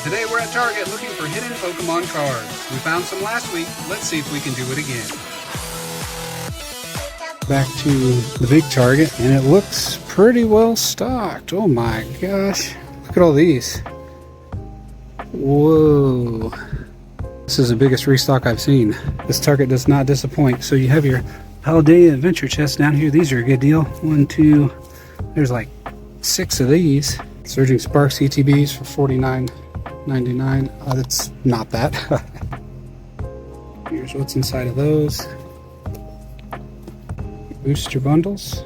Today we're at Target looking for hidden Pokemon cards. We found some last week. Let's see if we can do it again. Back to the big Target, and it looks pretty well stocked. Oh my gosh. Look at all these. Whoa. This is the biggest restock I've seen. This Target does not disappoint. So you have your Paldea Adventure chest down here. These are a good deal. 1, 2, there's like 6 of these. Surging Sparks ETBs for $49.99. That's not that. Here's what's inside of those. Booster bundles.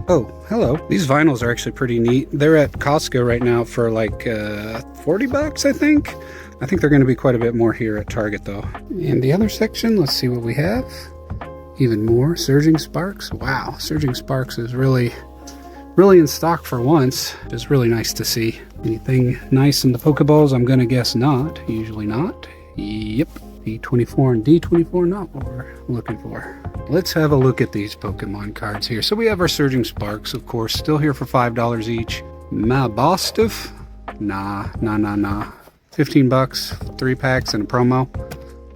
Oh, hello. These vinyls are actually pretty neat. They're at Costco right now for like 40 bucks, I think. I think they're going to be quite a bit more here at Target though. And the other section, let's see what we have. Even more Surging Sparks. Wow, Surging Sparks is really in stock for once. It's really nice to see. Anything nice in the Pokeballs? I'm gonna guess not. Usually not. Yep. D24 and D24, not what we're looking for. Let's have a look at these Pokemon cards here. So we have our Surging Sparks, of course, still here for $5 each. Mabostiff? Nah. 15 bucks, 3 packs and a promo.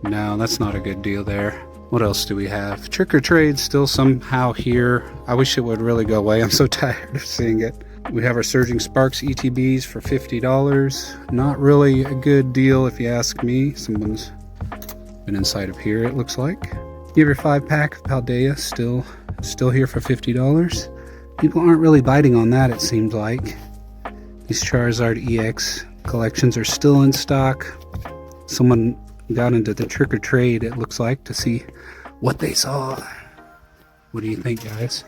No, that's not a good deal there. What else do we have? Trick or Trade still somehow here. I wish it would really go away. I'm so tired of seeing it. We have our Surging Sparks ETBs for $50. Not really a good deal if you ask me. Someone's been inside of here, it looks like. You have your 5-pack of Paldea still here for $50. People aren't really biting on that, it seems like. These Charizard EX collections are still in stock. Someone got into the Trick or Trade, it looks like, to see what they saw. What do you think, guys?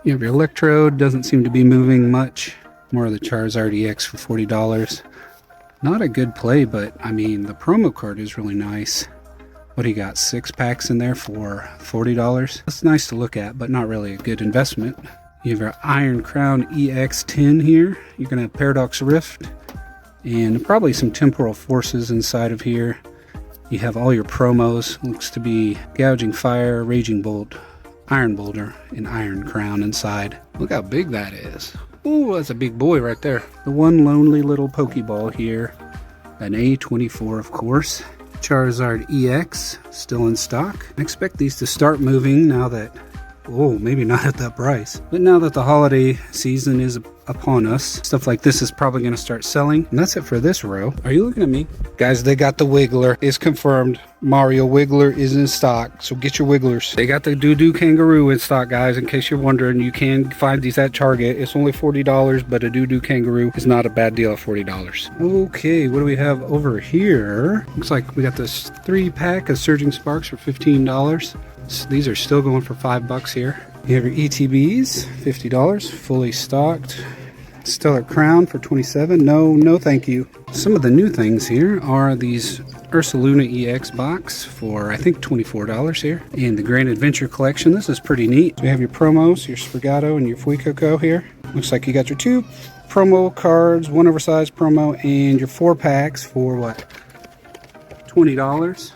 You have your Electrode, doesn't seem to be moving much. More of the Charizard EX for $40. Not a good play, but I mean, the promo card is really nice. What do you got? 6 packs in there for $40? That's nice to look at, but not really a good investment. You have your Iron Crown EX10 here. You're going to have Paradox Rift and probably some Temporal Forces inside of here. You have all your promos. Looks to be Gouging Fire, Raging Bolt, Iron Boulder, and Iron Crown inside. Look how big that is. Ooh, that's a big boy right there. The one lonely little Pokeball here. An A24, of course. Charizard EX, still in stock. I expect these to start moving now that, oh, maybe not at that price, but now that the holiday season is upon us, stuff like this is probably going to start selling. And that's it for this row. Are you looking at me? Guys, they got the Wiggler. It's confirmed. Mario Wiggler is in stock, so get your Wigglers. They got the Doo-Doo Kangaroo in stock, guys, in case you're wondering. You can find these at Target. It's only $40, but a Doo-Doo Kangaroo is not a bad deal at $40. Okay, what do we have over here? Looks like we got this 3-pack of Surging Sparks for $15. So these are still going for $5 here. You have your ETBs, $50, fully stocked. Stellar Crown for $27. No thank you. Some of the new things here are these Ursaluna EX box for I think $24 here. And the Grand Adventure Collection. This is pretty neat. So you have your promos, your Sprigato and your Fuecoco here. Looks like you got your 2 promo cards, 1 oversized promo, and your 4 packs for what? $20.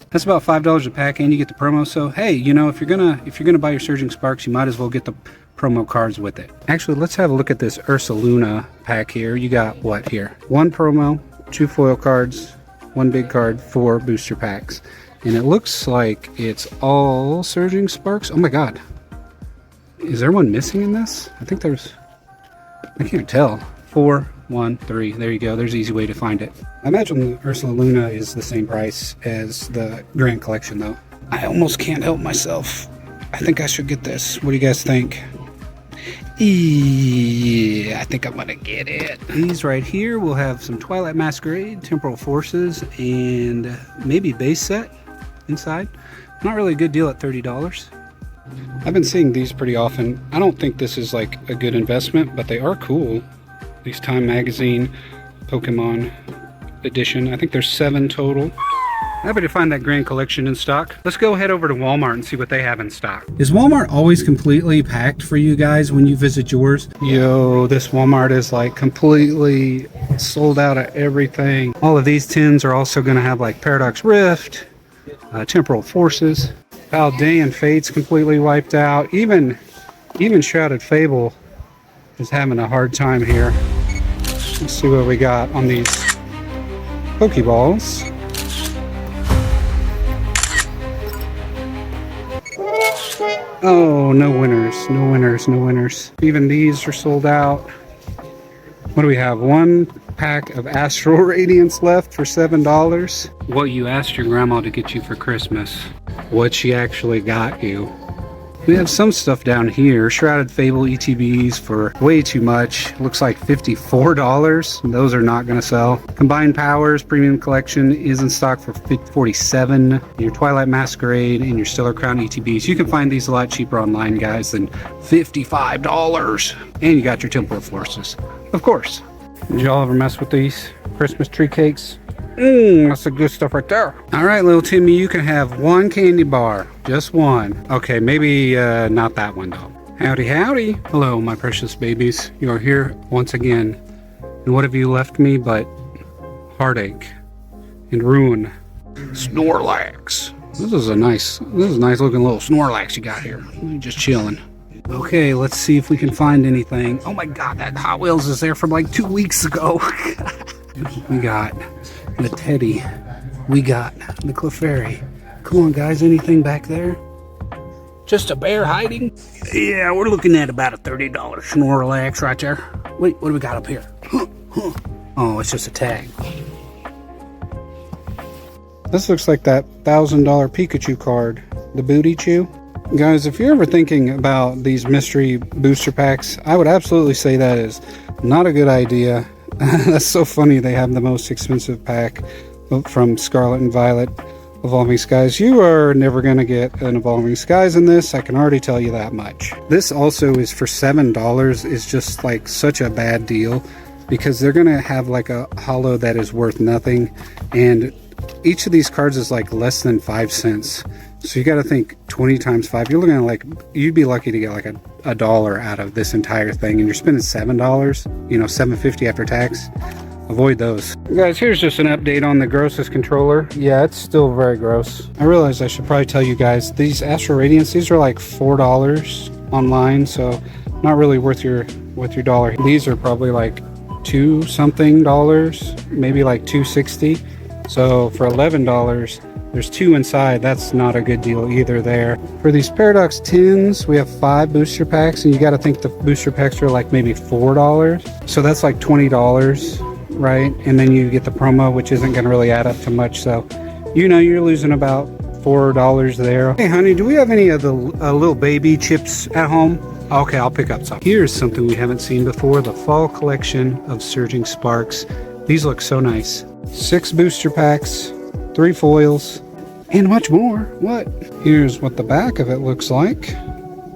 That's about $5 a pack, and you get the promo. So hey, you know, if you're gonna buy your Surging Sparks, you might as well get the promo cards with it. Actually, let's have a look at this Ursaluna pack here. You got what here? 1 promo, 2 foil cards, 1 big card, 4 booster packs, and it looks like it's all Surging Sparks. Oh my God, is there one missing in this? I think there's. I can't tell. 4, 1, 3. There you go. There's an easy way to find it. I imagine the Ursaluna is the same price as the Grand Collection, though. I almost can't help myself. I think I should get this. What do you guys think? Yeah, I think I'm gonna get it. These right here will have some Twilight Masquerade, Temporal Forces, and maybe base set inside. Not really a good deal at $30. I've been seeing these pretty often. I don't think this is like a good investment, but they are cool. These Time Magazine Pokemon edition. I think there's 7 total. Happy to find that Grand Collection in stock. Let's go head over to Walmart and see what they have in stock. Is Walmart always completely packed for you guys when you visit yours? Yo, this Walmart is like completely sold out of everything. All of these tins are also going to have like Paradox Rift, Temporal Forces. Paldean Fate's completely wiped out. Even Shrouded Fable is having a hard time here. Let's see what we got on these Pokeballs. Oh, no winners, no winners, no winners. Even these are sold out. What do we have? One pack of Astral Radiance left for $7. What you asked your grandma to get you for Christmas. What she actually got you. We have some stuff down here. Shrouded Fable ETBs for way too much. Looks like $54. Those are not going to sell. Combined Powers Premium Collection is in stock for $47. Your Twilight Masquerade and your Stellar Crown ETBs. You can find these a lot cheaper online, guys, than $55. And you got your Temple of Forces, of course. Did y'all ever mess with these Christmas tree cakes? That's the good stuff right there. All right, little Timmy, you can have one candy bar. Just one. Okay, maybe not that one, though. Howdy, howdy. Hello, my precious babies. You are here once again. And what have you left me but heartache and ruin? Snorlax. This is a nice looking little Snorlax you got here. Just chilling. Okay, let's see if we can find anything. Oh my God, that Hot Wheels is there from like 2 weeks ago. We got the Teddy. We got the Clefairy. Come on, guys, anything back there? Just a bear hiding? Yeah, we're looking at about a $30 Snorlax right there. Wait, what do we got up here? Oh, it's just a tag. This looks like that $1,000 Pikachu card, the Booty Chew. Guys, if you're ever thinking about these mystery booster packs, I would absolutely say that is not a good idea. That's so funny. They have the most expensive pack from Scarlet and Violet Evolving Skies. You are never going to get an Evolving Skies in this. I can already tell you that much. This also is for $7. Is just like such a bad deal because they're going to have like a holo that is worth nothing. And each of these cards is like less than 5 cents. So you got to think 20 times 5. You're looking at like, you'd be lucky to get like a dollar out of this entire thing, and you're spending $7, you know, $7.50 after tax. Avoid those. Guys, here's just an update on the grossest controller. Yeah, it's still very gross. I realize I should probably tell you guys, these Astral Radiance, these are like $4 online, so not really worth your dollar. These are probably like $2 something, maybe like $2.60. So for $11, there's 2 inside. That's not a good deal either there. For these Paradox tins, we have 5 booster packs, and you got to think the booster packs are like maybe $4. So that's like $20, right? And then you get the promo, which isn't going to really add up to much. So, you know, you're losing about $4 there. Hey, honey, do we have any of the little baby chips at home? Okay, I'll pick up some. Here's something we haven't seen before, the fall collection of Surging Sparks. These look so nice. 6 booster packs, 3 foils, and much more. What? Here's what the back of it looks like.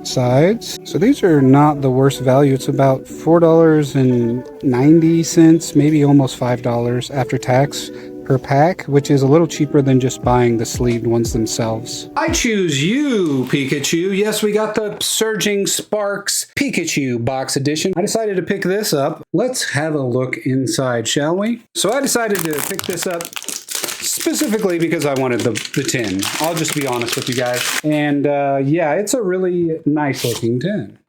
Sides. So these are not the worst value. It's about $4.90, maybe almost $5 after tax per pack, which is a little cheaper than just buying the sleeved ones themselves. I choose you, Pikachu. Yes, we got the Surging Sparks Pikachu box edition. I decided to pick this up. Let's have a look inside, shall we? So I decided to pick this up specifically because I wanted the tin. I'll just be honest with you guys. And yeah, it's a really nice looking tin.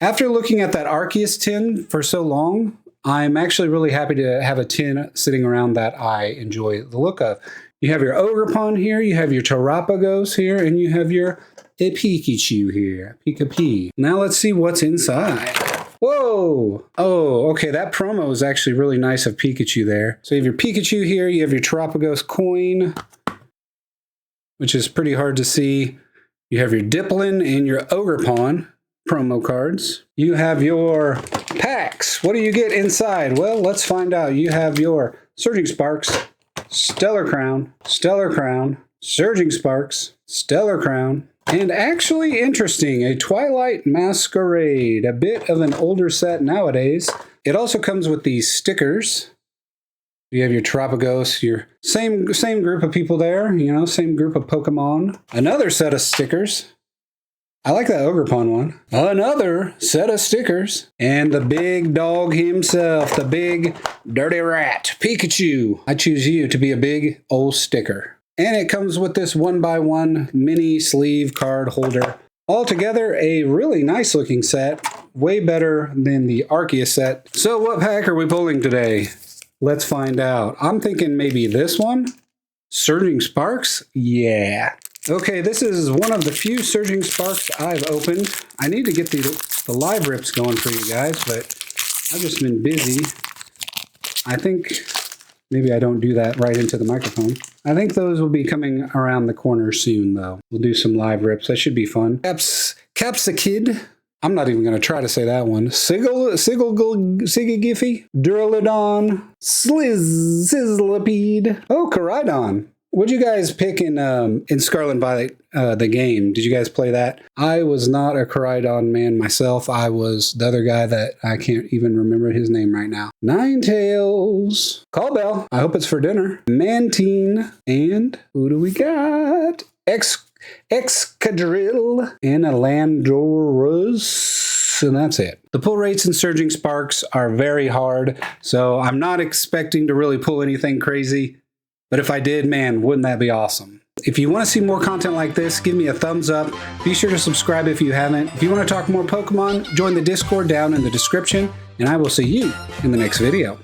After looking at that Arceus tin for so long, I'm actually really happy to have a tin sitting around that I enjoy the look of. You have your Ogerpon here, you have your Terapagos here, and you have your Pikachu here. Pika-P. Now let's see what's inside. Whoa! Oh, okay, that promo is actually really nice of Pikachu there. So you have your Pikachu here, you have your Terapagos coin, which is pretty hard to see. You have your Dipplin and your Ogerpon promo cards. You have your packs. What do you get inside? Well, let's find out. You have your Surging Sparks, Stellar Crown, Surging Sparks, Stellar Crown, and actually interesting, a Twilight Masquerade, a bit of an older set nowadays. It also comes with these stickers. You have your Terapagos, your same group of people there, you know, same group of Pokemon. Another set of stickers. I like that Ogerpon one. Another set of stickers. And the big dog himself, the big dirty rat, Pikachu. I choose you to be a big old sticker. And it comes with this 1x1 mini sleeve card holder. Altogether, a really nice looking set. Way better than the Arceus set. So what pack are we pulling today? Let's find out. I'm thinking maybe this one. Surging Sparks? Yeah. Okay, this is one of the few Surging Sparks I've opened. I need to get the live rips going for you guys, but I've just been busy. I think maybe I don't do that right into the microphone. I think those will be coming around the corner soon, though. We'll do some live rips. That should be fun. Capsicid. I'm not even going to try to say that one. Sigigiffy. Duraludon. Sizzlipede. Oh, Koraidon. What'd you guys pick in Scarlet and Violet, the game? Did you guys play that? I was not a Koraidon man myself. I was the other guy that I can't even remember his name right now. Ninetales. Call Bell. I hope it's for dinner. Mantine. And who do we got? Excadrill and a Landorus. And that's it. The pull rates in Surging Sparks are very hard, so I'm not expecting to really pull anything crazy. But if I did, man, wouldn't that be awesome? If you want to see more content like this, give me a thumbs up. Be sure to subscribe if you haven't. If you want to talk more Pokemon, join the Discord down in the description, and I will see you in the next video.